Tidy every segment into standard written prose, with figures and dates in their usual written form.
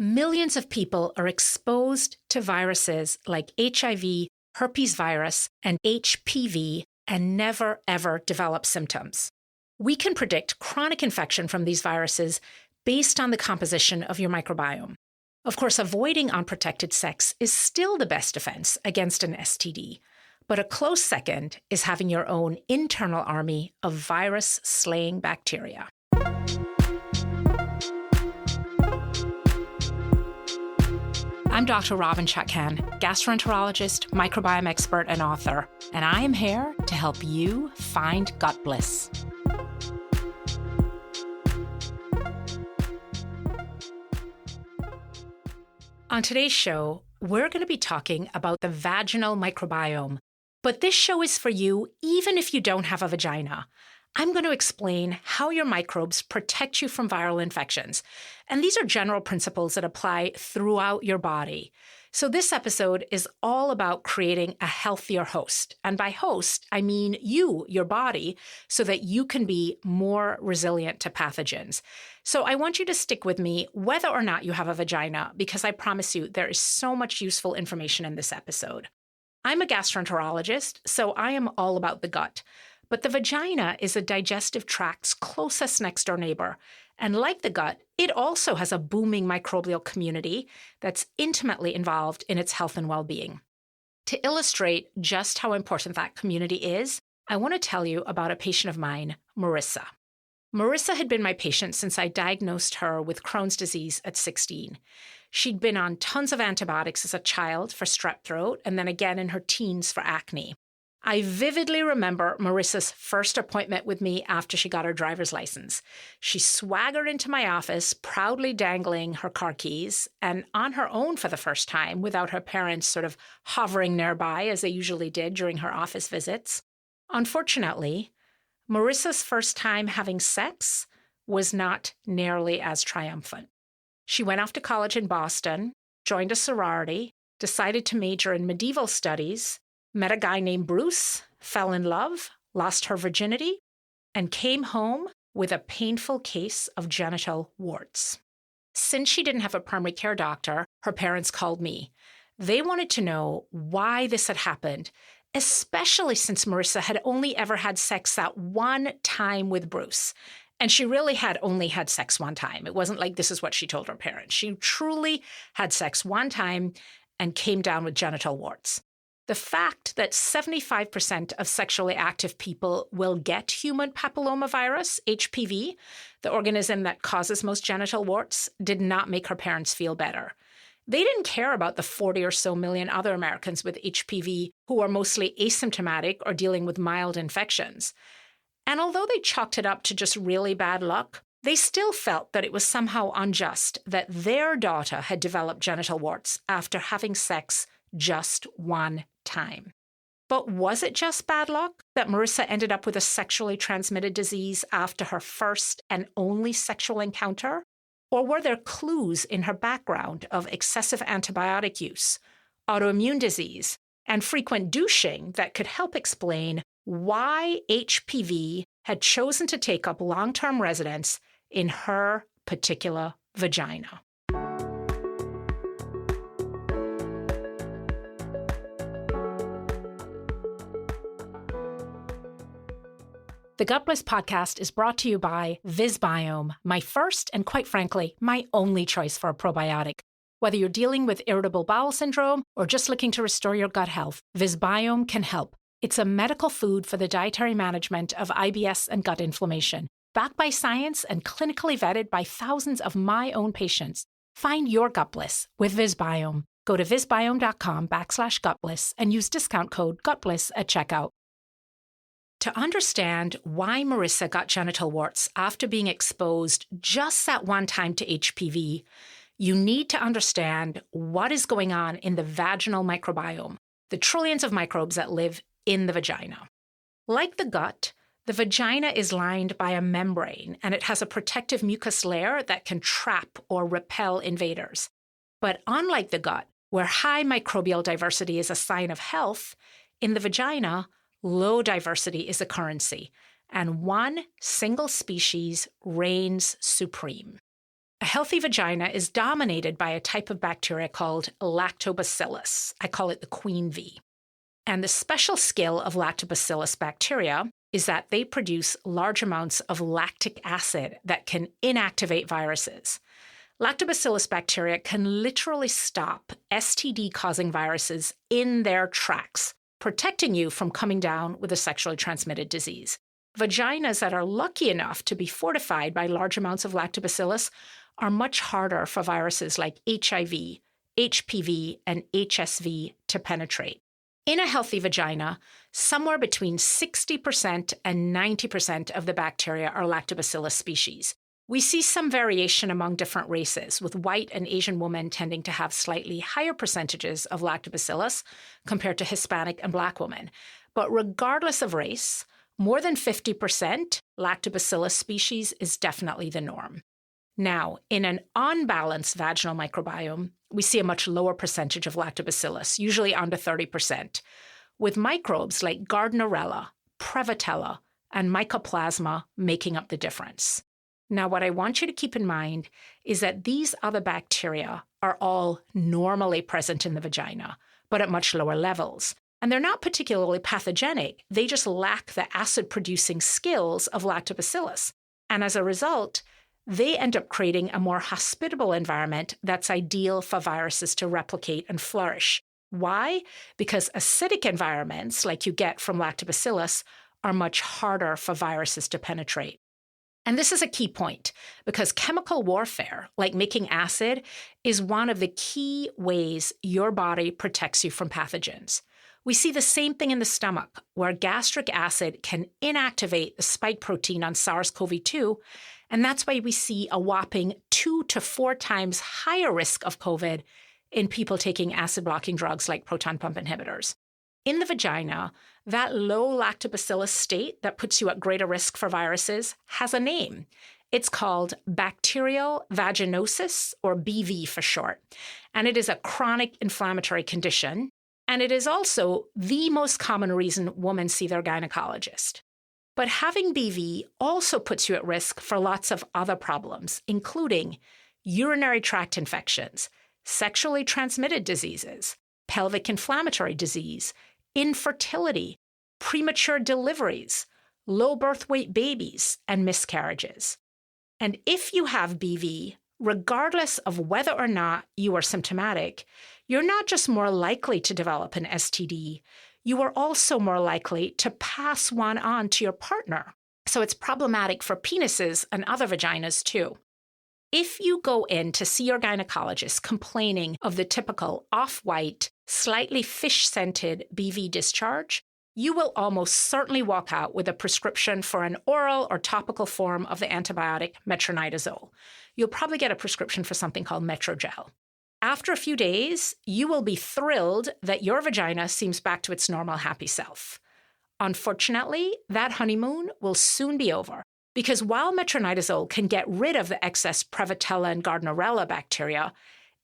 Millions of people are exposed to viruses like HIV, herpes virus, and HPV and never, ever develop symptoms. We can predict chronic infection from these viruses based on the composition of your microbiome. Of course, avoiding unprotected sex is still the best defense against an STD, but a close second is having your own internal army of virus-slaying bacteria. I'm Dr. Robynne Chutkan, gastroenterologist, microbiome expert, and author, and I am here to help you find gut bliss. On today's show, we're going to be talking about the vaginal microbiome, but this show is for you even if you don't have a vagina. I'm going to explain how your microbes protect you from viral infections. And these are general principles that apply throughout your body. So this episode is all about creating a healthier host. And by host, I mean you, your body, so that you can be more resilient to pathogens. So I want you to stick with me whether or not you have a vagina, because I promise you there is so much useful information in this episode. I'm a gastroenterologist, so I am all about the gut. But the vagina is a digestive tract's closest next-door neighbor. And like the gut, it also has a booming microbial community that's intimately involved in its health and well-being. To illustrate just how important that community is, I want to tell you about a patient of mine, Marissa. Marissa had been my patient since I diagnosed her with Crohn's disease at 16. She'd been on tons of antibiotics as a child for strep throat and then again in her teens for acne. I vividly remember Marissa's first appointment with me after she got her driver's license. She swaggered into my office, proudly dangling her car keys, and on her own for the first time, without her parents sort of hovering nearby as they usually did during her office visits. Unfortunately, Marissa's first time having sex was not nearly as triumphant. She went off to college in Boston, joined a sorority, decided to major in medieval studies, met a guy named Bruce, fell in love, lost her virginity, and came home with a painful case of genital warts. Since she didn't have a primary care doctor, her parents called me. They wanted to know why this had happened, especially since Marissa had only ever had sex that one time with Bruce. And she really had only had sex one time. It wasn't like this is what she told her parents. She truly had sex one time and came down with genital warts. The fact that 75% of sexually active people will get human papillomavirus, HPV, the organism that causes most genital warts, did not make her parents feel better. They didn't care about the 40 or so million other Americans with HPV who are mostly asymptomatic or dealing with mild infections. And although they chalked it up to just really bad luck, they still felt that it was somehow unjust that their daughter had developed genital warts after having sex just one time. But was it just bad luck that Marissa ended up with a sexually transmitted disease after her first and only sexual encounter? Or were there clues in her background of excessive antibiotic use, autoimmune disease, and frequent douching that could help explain why HPV had chosen to take up long-term residence in her particular vagina? The Gut Bliss podcast is brought to you by VisBiome, my first and quite frankly, my only choice for a probiotic. Whether you're dealing with irritable bowel syndrome or just looking to restore your gut health, VisBiome can help. It's a medical food for the dietary management of IBS and gut inflammation, backed by science and clinically vetted by thousands of my own patients. Find your gut bliss with VisBiome. Go to visbiome.com/gutbliss and use discount code GUTBLISS at checkout. To understand why Marissa got genital warts after being exposed just that one time to HPV, you need to understand what is going on in the vaginal microbiome, the trillions of microbes that live in the vagina. Like the gut, the vagina is lined by a membrane, and it has a protective mucus layer that can trap or repel invaders. But unlike the gut, where high microbial diversity is a sign of health, in the vagina, low diversity is a currency, and one single species reigns supreme. A healthy vagina is dominated by a type of bacteria called lactobacillus. I call it the queen bee. And the special skill of lactobacillus bacteria is that they produce large amounts of lactic acid that can inactivate viruses. Lactobacillus bacteria can literally stop STD-causing viruses in their tracks, protecting you from coming down with a sexually transmitted disease. Vaginas that are lucky enough to be fortified by large amounts of lactobacillus are much harder for viruses like HIV, HPV, and HSV to penetrate. In a healthy vagina, somewhere between 60% and 90% of the bacteria are lactobacillus species. We see some variation among different races, with white and Asian women tending to have slightly higher percentages of lactobacillus compared to Hispanic and Black women. But regardless of race, more than 50% lactobacillus species is definitely the norm. Now, in an unbalanced vaginal microbiome, we see a much lower percentage of lactobacillus, usually under 30%, with microbes like Gardnerella, Prevotella, and Mycoplasma making up the difference. Now, what I want you to keep in mind is that these other bacteria are all normally present in the vagina, but at much lower levels. And they're not particularly pathogenic. They just lack the acid-producing skills of lactobacillus. And as a result, they end up creating a more hospitable environment that's ideal for viruses to replicate and flourish. Why? Because acidic environments, like you get from lactobacillus, are much harder for viruses to penetrate. And this is a key point, because chemical warfare, like making acid, is one of the key ways your body protects you from pathogens. We see the same thing in the stomach, where gastric acid can inactivate the spike protein on SARS-CoV-2, and that's why we see a whopping 2 to 4 times higher risk of COVID in people taking acid-blocking drugs like proton pump inhibitors. In the vagina, that low lactobacillus state that puts you at greater risk for viruses has a name. It's called bacterial vaginosis, or BV for short, and it is a chronic inflammatory condition, and it is also the most common reason women see their gynecologist. But having BV also puts you at risk for lots of other problems, including urinary tract infections, sexually transmitted diseases, pelvic inflammatory disease, infertility, premature deliveries, low birth weight babies, and miscarriages. And if you have BV, regardless of whether or not you are symptomatic, you're not just more likely to develop an STD, you are also more likely to pass one on to your partner. So it's problematic for penises and other vaginas too. If you go in to see your gynecologist complaining of the typical off-white, slightly fish-scented BV discharge, you will almost certainly walk out with a prescription for an oral or topical form of the antibiotic metronidazole. You'll probably get a prescription for something called Metrogel. After a few days, you will be thrilled that your vagina seems back to its normal happy self. Unfortunately, that honeymoon will soon be over, because while metronidazole can get rid of the excess Prevotella and Gardnerella bacteria,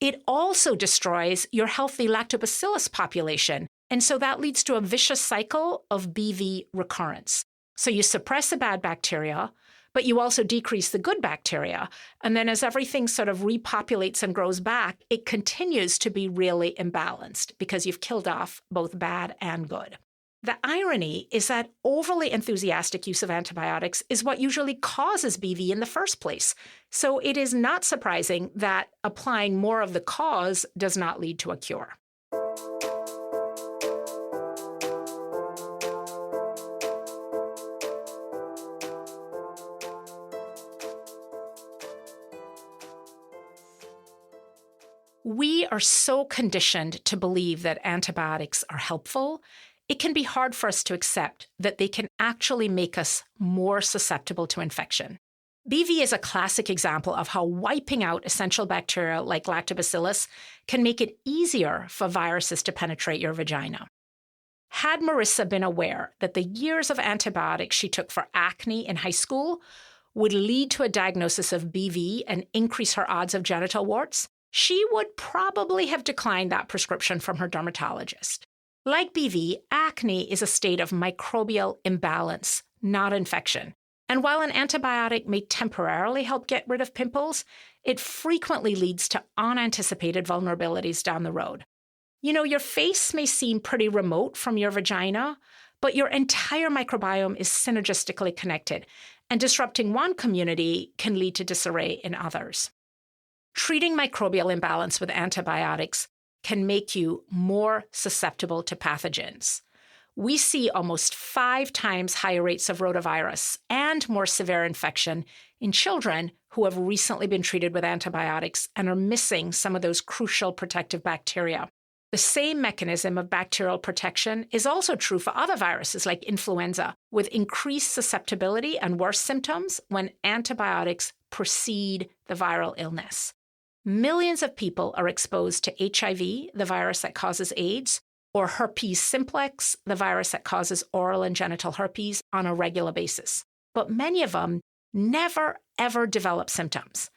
it also destroys your healthy lactobacillus population, and so that leads to a vicious cycle of BV recurrence. So you suppress the bad bacteria, but you also decrease the good bacteria, and then as everything sort of repopulates and grows back, it continues to be really imbalanced because you've killed off both bad and good. The irony is that overly enthusiastic use of antibiotics is what usually causes BV in the first place. So it is not surprising that applying more of the cause does not lead to a cure. We are so conditioned to believe that antibiotics are helpful, it can be hard for us to accept that they can actually make us more susceptible to infection. BV is a classic example of how wiping out essential bacteria like lactobacillus can make it easier for viruses to penetrate your vagina. Had Marissa been aware that the years of antibiotics she took for acne in high school would lead to a diagnosis of BV and increase her odds of genital warts, she would probably have declined that prescription from her dermatologist. Like BV, acne is a state of microbial imbalance, not infection. And while an antibiotic may temporarily help get rid of pimples, it frequently leads to unanticipated vulnerabilities down the road. You know, your face may seem pretty remote from your vagina, but your entire microbiome is synergistically connected, and disrupting one community can lead to disarray in others. Treating microbial imbalance with antibiotics can make you more susceptible to pathogens. We see almost 5 times higher rates of rotavirus and more severe infection in children who have recently been treated with antibiotics and are missing some of those crucial protective bacteria. The same mechanism of bacterial protection is also true for other viruses like influenza, with increased susceptibility and worse symptoms when antibiotics precede the viral illness. Millions of people are exposed to HIV, the virus that causes AIDS, or herpes simplex, the virus that causes oral and genital herpes, on a regular basis. But many of them never, ever develop symptoms.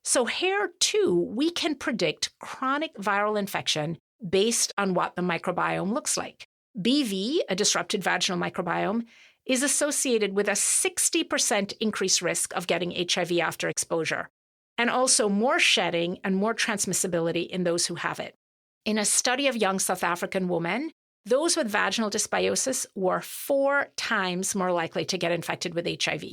So here, too, we can predict chronic viral infection based on what the microbiome looks like. BV, a disrupted vaginal microbiome, is associated with a 60% increased risk of getting HIV after exposure, and also more shedding and more transmissibility in those who have it. In a study of young South African women, those with vaginal dysbiosis were 4 times more likely to get infected with HIV.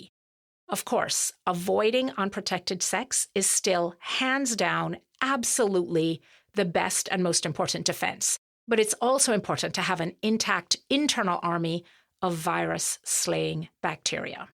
Of course, avoiding unprotected sex is still hands down, absolutely the best and most important defense. But it's also important to have an intact internal army of virus-slaying bacteria.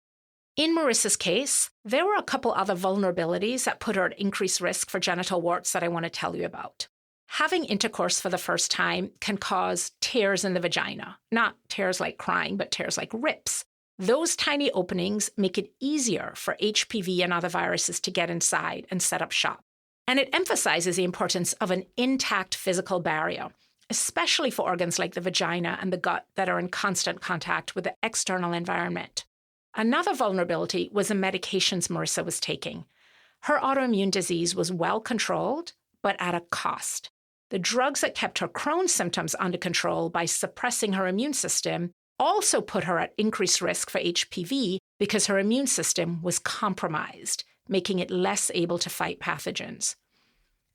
In Marissa's case, there were a couple other vulnerabilities that put her at increased risk for genital warts that I want to tell you about. Having intercourse for the first time can cause tears in the vagina. Not tears like crying, but tears like rips. Those tiny openings make it easier for HPV and other viruses to get inside and set up shop. And it emphasizes the importance of an intact physical barrier, especially for organs like the vagina and the gut that are in constant contact with the external environment. Another vulnerability was the medications Marissa was taking. Her autoimmune disease was well controlled, but at a cost. The drugs that kept her Crohn's symptoms under control by suppressing her immune system also put her at increased risk for HPV because her immune system was compromised, making it less able to fight pathogens.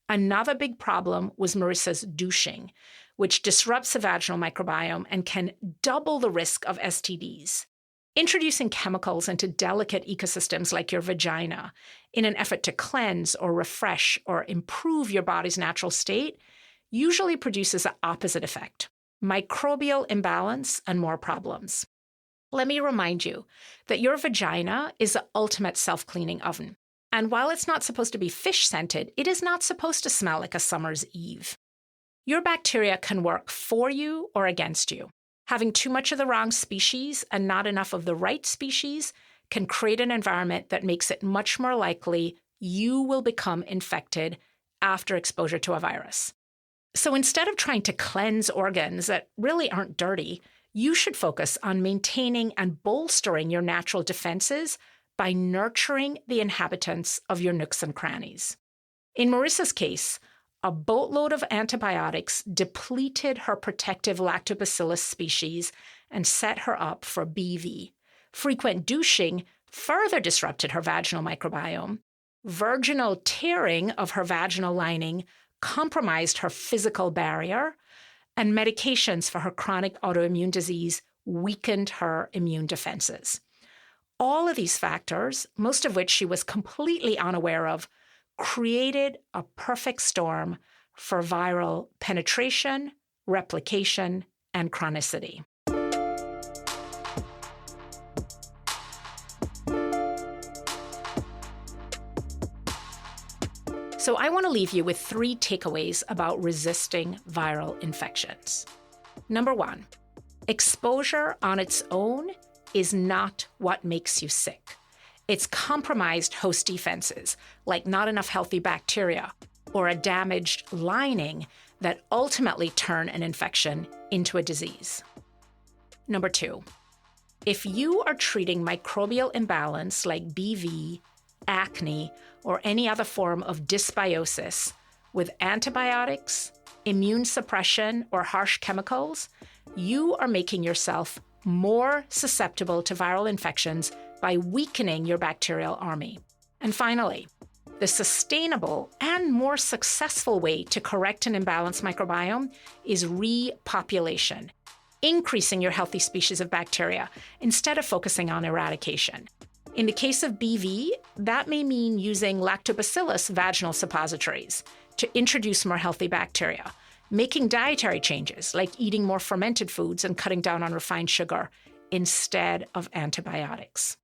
Another big problem was Marissa's douching, which disrupts the vaginal microbiome and can double the risk of STDs. Introducing chemicals into delicate ecosystems like your vagina in an effort to cleanse or refresh or improve your body's natural state usually produces the opposite effect: microbial imbalance and more problems. Let me remind you that your vagina is the ultimate self-cleaning oven. And while it's not supposed to be fish-scented, it is not supposed to smell like a summer's eve. Your bacteria can work for you or against you. Having too much of the wrong species and not enough of the right species can create an environment that makes it much more likely you will become infected after exposure to a virus. So instead of trying to cleanse organs that really aren't dirty, you should focus on maintaining and bolstering your natural defenses by nurturing the inhabitants of your nooks and crannies. In Marissa's case, a boatload of antibiotics depleted her protective lactobacillus species and set her up for BV. Frequent douching further disrupted her vaginal microbiome. Virginal tearing of her vaginal lining compromised her physical barrier, and medications for her chronic autoimmune disease weakened her immune defenses. All of these factors, most of which she was completely unaware of, created a perfect storm for viral penetration, replication, and chronicity. So I want to leave you with 3 takeaways about resisting viral infections. Number 1, exposure on its own is not what makes you sick. It's compromised host defenses, like not enough healthy bacteria or a damaged lining that ultimately turn an infection into a disease. Number 2, if you are treating microbial imbalance like BV, acne, or any other form of dysbiosis with antibiotics, immune suppression, or harsh chemicals, you are making yourself more susceptible to viral infections by weakening your bacterial army. And finally, the sustainable and more successful way to correct an imbalanced microbiome is repopulation, increasing your healthy species of bacteria instead of focusing on eradication. In the case of BV, that may mean using lactobacillus vaginal suppositories to introduce more healthy bacteria, making dietary changes like eating more fermented foods and cutting down on refined sugar instead of antibiotics.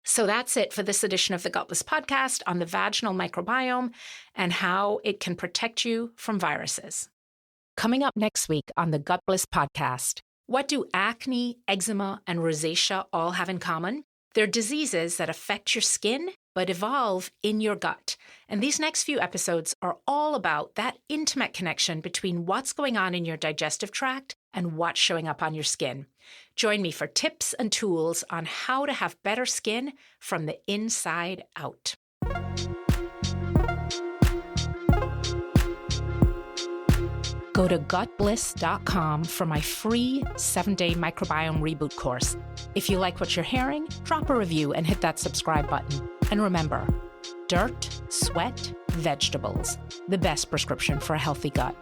So that's it for this edition of the Gutless Podcast on the vaginal microbiome and how it can protect you from viruses. Coming up next week on the Gut Bliss Podcast, what do acne, eczema, and rosacea all have in common? They're diseases that affect your skin but evolve in your gut. And these next few episodes are all about that intimate connection between what's going on in your digestive tract and what's showing up on your skin. Join me for tips and tools on how to have better skin from the inside out. Go to gutbliss.com for my free 7-day microbiome reboot course. If you like what you're hearing, drop a review and hit that subscribe button. And remember, dirt, sweat, vegetables, the best prescription for a healthy gut.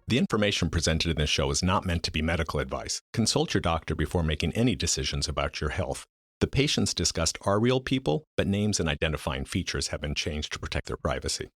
The information presented in this show is not meant to be medical advice. Consult your doctor before making any decisions about your health. The patients discussed are real people, but names and identifying features have been changed to protect their privacy.